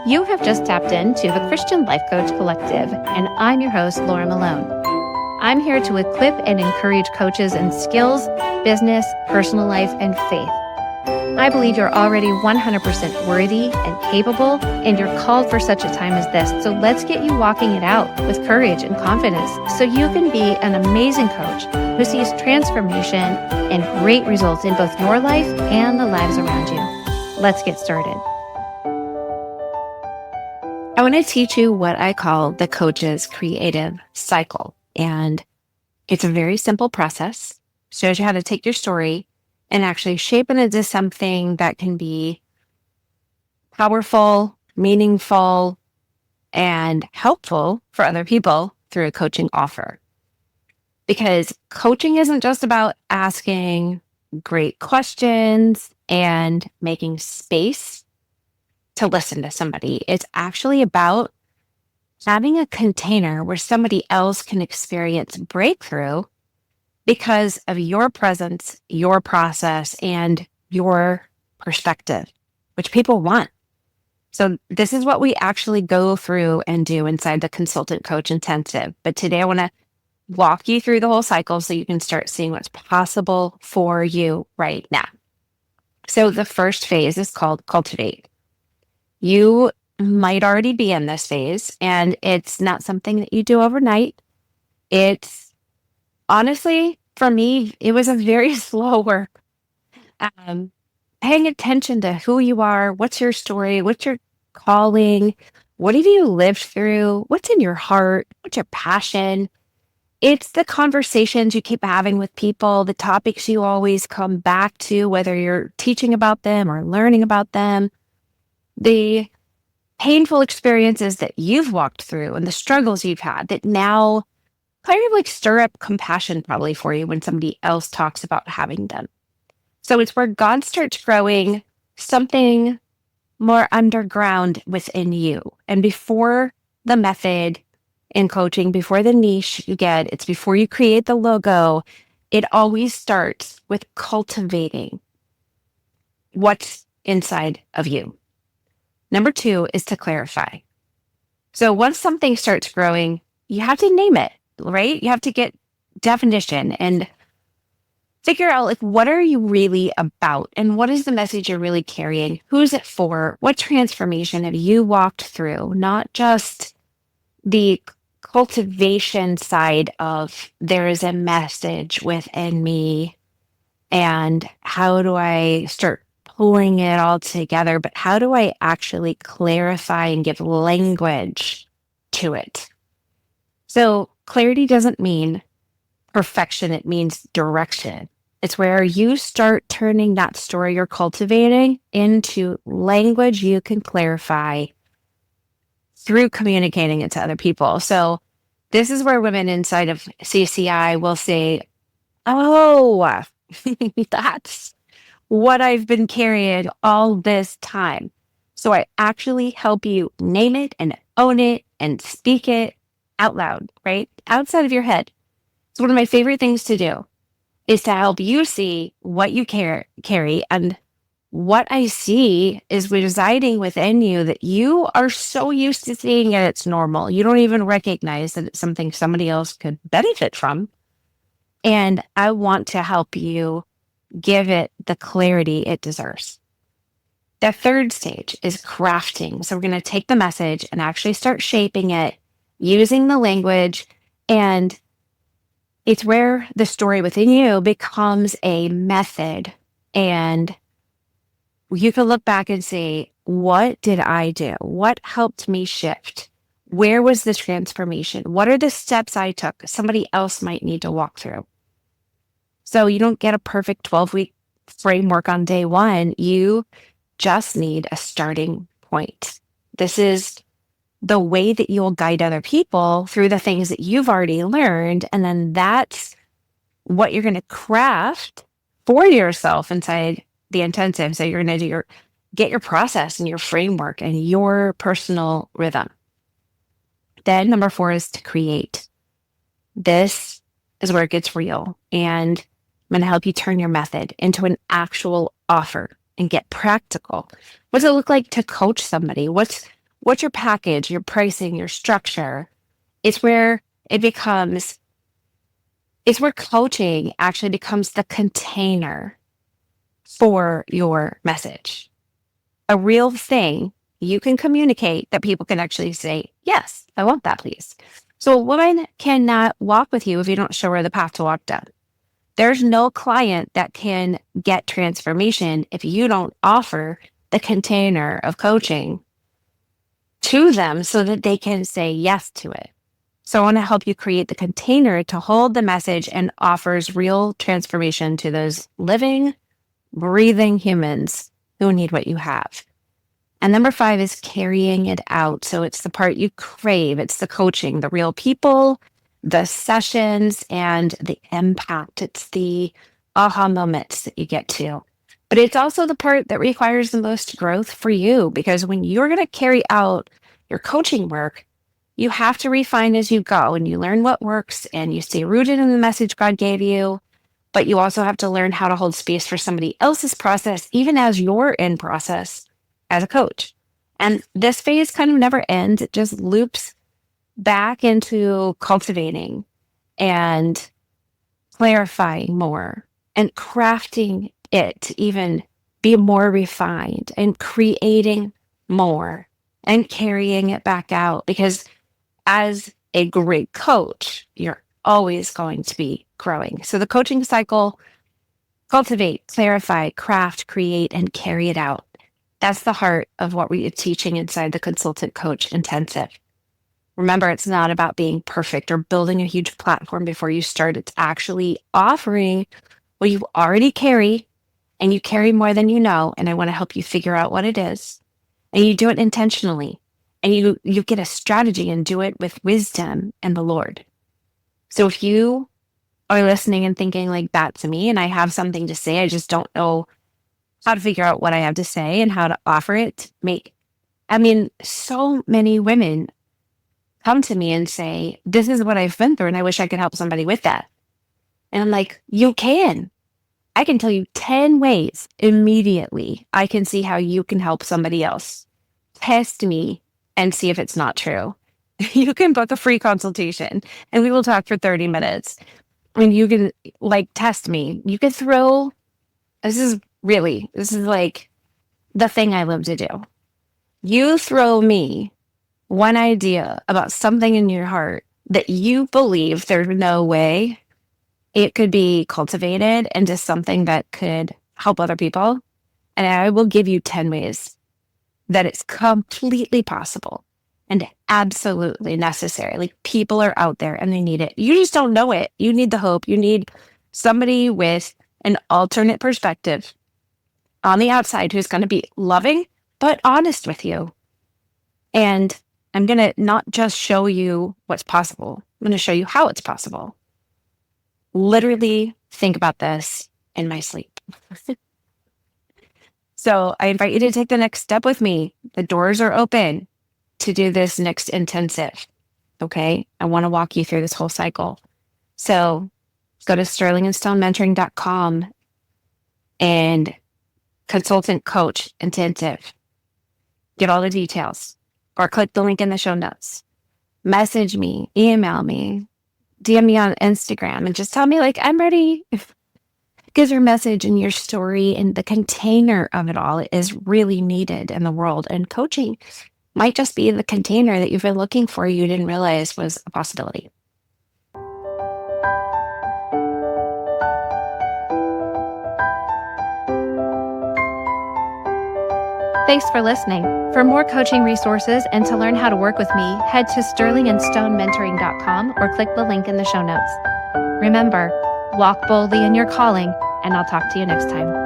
You have just tapped into the Christian Life Coach Collective, and I'm your host, Laura Malone. I'm here to equip and encourage coaches in skills, business, personal life, and faith. I believe you're already 100% worthy and capable, and you're called for such a time as this. So let's get you walking it out with courage and confidence so you can be an amazing coach who sees transformation and great results in both your life and the lives around you. Let's get started. I want to teach you what I call the coach's creative cycle. And it's a very simple process. Shows you how to take your story and actually shape it into something that can be powerful, meaningful, and helpful for other people through a coaching offer. Because coaching isn't just about asking great questions and making space to listen to somebody. It's actually about having a container where somebody else can experience breakthrough because of your presence, your process, and your perspective, which people want. So this is what we actually go through and do inside the Consultant Coach Intensive. But today I want to walk you through the whole cycle so you can start seeing what's possible for you right now. So the first phase is called Cultivate. You might already be in this phase, and it's not something that you do overnight. It's honestly, for me, it was a very slow work. Paying attention to who you are, what's your story, what's your calling, what have you lived through, what's in your heart, what's your passion. It's the conversations you keep having with people, the topics you always come back to, whether you're teaching about them or learning about them. The painful experiences that you've walked through and the struggles you've had that now kind of like stir up compassion probably for you when somebody else talks about having them. So it's where God starts growing something more underground within you. And before the method in coaching, before the niche you get, it's before you create the logo, it always starts with cultivating what's inside of you. Number 2 is to clarify. So once something starts growing, you have to name it, right? You have to get definition and figure out like what are you really about and what is the message you're really carrying? Who's it for? What transformation have you walked through? Not just the cultivation side of there is a message within me and how do I start pulling it all together, but how do I actually clarify and give language to it? So clarity doesn't mean perfection, it means direction. It's where you start turning that story you're cultivating into language you can clarify through communicating it to other people. So this is where women inside of CCI will say, oh, that's what I've been carrying all this time. So I actually help you name it and own it and speak it out loud, right? Outside of your head. It's one of my favorite things to do is to help you see what you carry. And what I see is residing within you that you are so used to seeing it, it's normal. You don't even recognize that it's something somebody else could benefit from. And I want to help you give it the clarity it deserves. The third stage is crafting. So we're going to take the message and actually start shaping it using the language. And it's where the story within you becomes a method. And you can look back and say, what did I do? What helped me shift? Where was the transformation? What are the steps I took somebody else might need to walk through? So you don't get a perfect 12-week framework on day one. You just need a starting point. This is the way that you'll guide other people through the things that you've already learned. And then that's what you're going to craft for yourself inside the intensive. So you're going to get your process and your framework and your personal rhythm. Then number 4 is to create. This is where it gets real. And I'm going to help you turn your method into an actual offer and get practical. What does it look like to coach somebody? What What's your package, your pricing, your structure? It's where it's where coaching actually becomes the container for your message. A real thing you can communicate that people can actually say, yes, I want that, please. So a woman cannot walk with you if you don't show her the path to walk down. There's no client that can get transformation if you don't offer the container of coaching to them so that they can say yes to it. So I want to help you create the container to hold the message and offers real transformation to those living, breathing humans who need what you have. And number 5 is carrying it out. So it's the part you crave. It's the coaching, the real people, the sessions, and the impact. It's the aha moments that you get to. But it's also the part that requires the most growth for you, because when you're going to carry out your coaching work, you have to refine as you go and you learn what works and you stay rooted in the message God gave you. But you also have to learn how to hold space for somebody else's process, even as you're in process as a coach. And this phase kind of never ends. It just loops back into cultivating and clarifying more and crafting it to even be more refined and creating more and carrying it back out. Because as a great coach, you're always going to be growing. So the coaching cycle: cultivate, clarify, craft, create, and carry it out. That's the heart of what we are teaching inside the Consultant Coach Intensive. Remember, it's not about being perfect or building a huge platform before you start. It's actually offering what you already carry, and you carry more than you know. And I want to help you figure out what it is. And you do it intentionally. And you get a strategy and do it with wisdom and the Lord. So if you are listening and thinking like, that's me and I have something to say, I just don't know how to figure out what I have to say and how to offer it. So many women come to me and say, this is what I've been through and I wish I could help somebody with that. And I'm like, you can. I can tell you 10 ways immediately I can see how you can help somebody else. Test me and see if it's not true. You can book a free consultation and we will talk for 30 minutes. And you can test me. You could throw, this is like the thing I love to do. You throw me one idea about something in your heart that you believe there's no way it could be cultivated into something that could help other people. And I will give you 10 ways that it's completely possible and absolutely necessary. Like, people are out there and they need it. You just don't know it. You need the hope. You need somebody with an alternate perspective on the outside who's going to be loving, but honest with you. And I'm going to not just show you what's possible. I'm going to show you how it's possible. Literally think about this in my sleep. So I invite you to take the next step with me. The doors are open to do this next intensive. Okay. I want to walk you through this whole cycle. So go to sterlingandstonementoring.com and Consultant Coach Intensive. Get all the details, or click the link in the show notes. Message me, email me, DM me on Instagram, and just tell me, I'm ready. Because your message and your story and the container of it all is really needed in the world. And coaching might just be the container that you've been looking for, you didn't realize was a possibility. Thanks for listening. For more coaching resources and to learn how to work with me, head to sterlingandstonementoring.com or click the link in the show notes. Remember, walk boldly in your calling, and I'll talk to you next time.